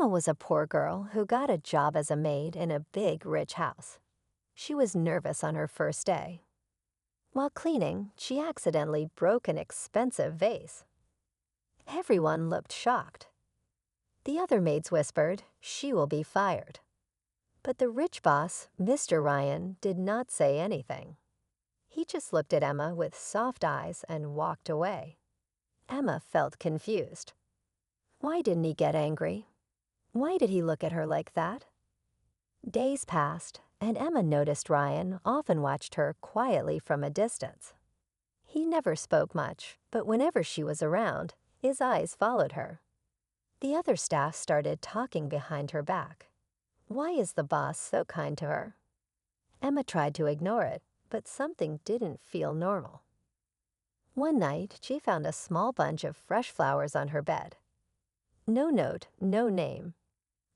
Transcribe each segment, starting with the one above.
Emma was a poor girl who got a job as a maid in a big, rich house. She was nervous on her first day. While cleaning, she accidentally broke an expensive vase. Everyone looked shocked. The other maids whispered, "She will be fired." But the rich boss, Mr. Ryan, did not say anything. He just looked at Emma with soft eyes and walked away. Emma felt confused. Why didn't he get angry? Why did he look at her like that? Days passed, and Emma noticed Ryan often watched her quietly from a distance. He never spoke much, but whenever she was around, his eyes followed her. The other staff started talking behind her back. Why is the boss so kind to her? Emma tried to ignore it, but something didn't feel normal. One night, she found a small bunch of fresh flowers on her bed. No note, no name.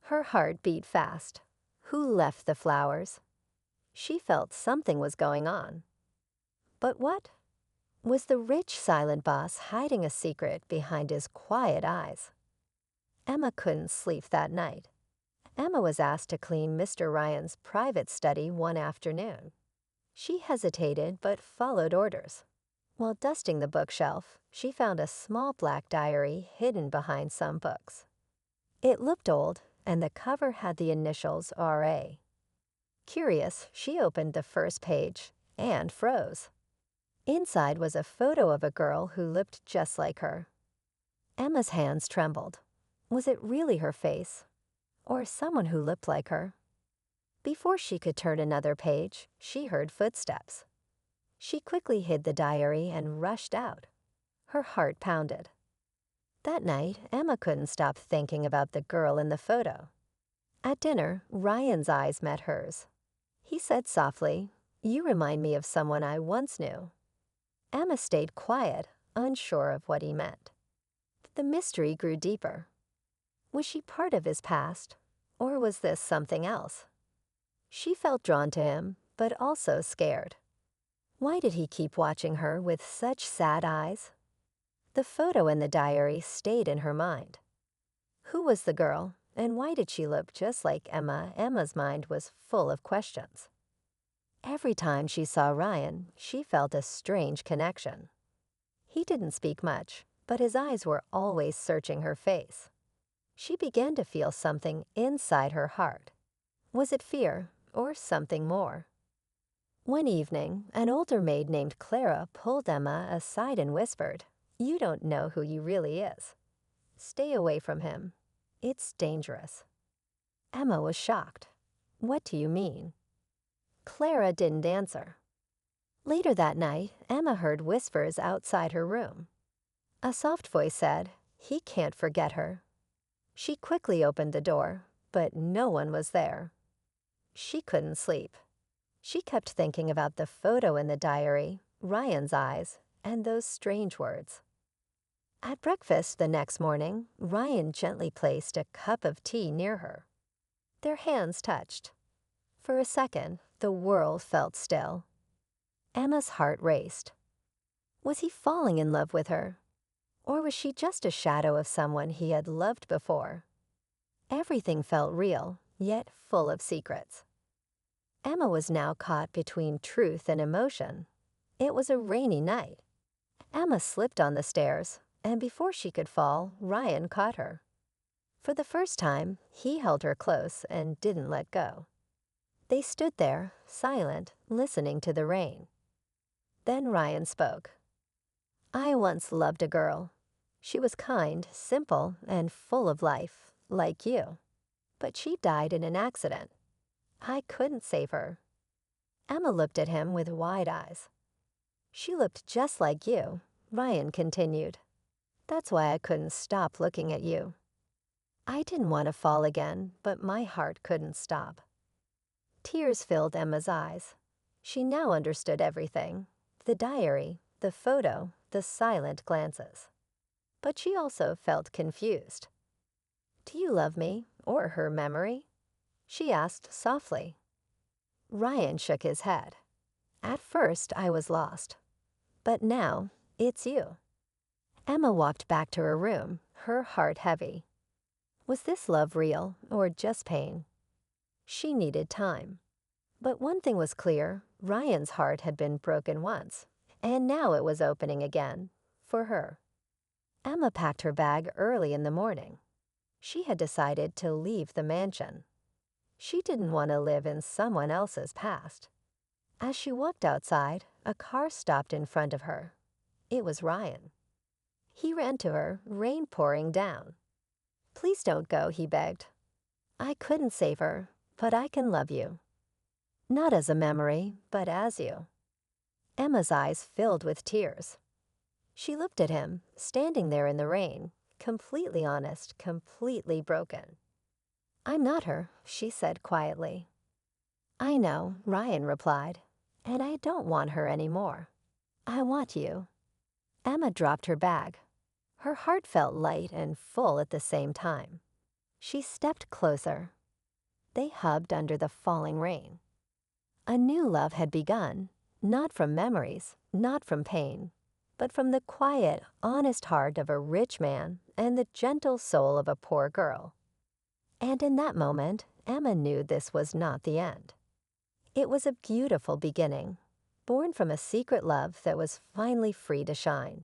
Her heart beat fast. Who left the flowers? She felt something was going on. But what? Was the rich, silent boss hiding a secret behind his quiet eyes? Emma couldn't sleep that night. Emma was asked to clean Mr. Ryan's private study one afternoon. She hesitated but followed orders. While dusting the bookshelf, she found a small black diary hidden behind some books. It looked old, and the cover had the initials R.A. Curious, she opened the first page and froze. Inside was a photo of a girl who looked just like her. Emma's hands trembled. Was it really her face? Or someone who looked like her? Before she could turn another page, she heard footsteps. She quickly hid the diary and rushed out. Her heart pounded. That night, Emma couldn't stop thinking about the girl in the photo. At dinner, Ryan's eyes met hers. He said softly, "You remind me of someone I once knew." Emma stayed quiet, unsure of what he meant. The mystery grew deeper. Was she part of his past, or was this something else? She felt drawn to him, but also scared. Why did he keep watching her with such sad eyes? The photo in the diary stayed in her mind. Who was the girl, and why did she look just like Emma? Emma's mind was full of questions. Every time she saw Ryan, she felt a strange connection. He didn't speak much, but his eyes were always searching her face. She began to feel something inside her heart. Was it fear or something more? One evening, an older maid named Clara pulled Emma aside and whispered, "You don't know who he really is. Stay away from him. It's dangerous." Emma was shocked. "What do you mean?" Clara didn't answer. Later that night, Emma heard whispers outside her room. A soft voice said, "He can't forget her." She quickly opened the door, but no one was there. She couldn't sleep. She kept thinking about the photo in the diary, Ryan's eyes, and those strange words. At breakfast the next morning, Ryan gently placed a cup of tea near her. Their hands touched. For a second, the world felt still. Emma's heart raced. Was he falling in love with her? Or was she just a shadow of someone he had loved before? Everything felt real, yet full of secrets. Emma was now caught between truth and emotion. It was a rainy night. Emma slipped on the stairs, and before she could fall, Ryan caught her. For the first time, he held her close and didn't let go. They stood there, silent, listening to the rain. Then Ryan spoke. "I once loved a girl. She was kind, simple, and full of life, like you. But she died in an accident. I couldn't save her." Emma looked at him with wide eyes. "She looked just like you," Ryan continued. "That's why I couldn't stop looking at you. I didn't want to fall again, but my heart couldn't stop." Tears filled Emma's eyes. She now understood everything: the diary, the photo, the silent glances. But she also felt confused. "Do you love me, or her memory?" she asked softly. Ryan shook his head. "At first I was lost, but now it's you." Emma walked back to her room, her heart heavy. Was this love real or just pain? She needed time. But one thing was clear, Ryan's heart had been broken once, and now it was opening again, for her. Emma packed her bag early in the morning. She had decided to leave the mansion. She didn't want to live in someone else's past. As she walked outside, a car stopped in front of her. It was Ryan. He ran to her, rain pouring down. "Please don't go," he begged. "I couldn't save her, but I can love you. Not as a memory, but as you." Emma's eyes filled with tears. She looked at him, standing there in the rain, completely honest, completely broken. "I'm not her," she said quietly. "I know," Ryan replied, "and I don't want her anymore. I want you." Emma dropped her bag. Her heart felt light and full at the same time. She stepped closer. They hugged under the falling rain. A new love had begun, not from memories, not from pain, but from the quiet, honest heart of a rich man and the gentle soul of a poor girl. And in that moment, Emma knew this was not the end. It was a beautiful beginning, born from a secret love that was finally free to shine.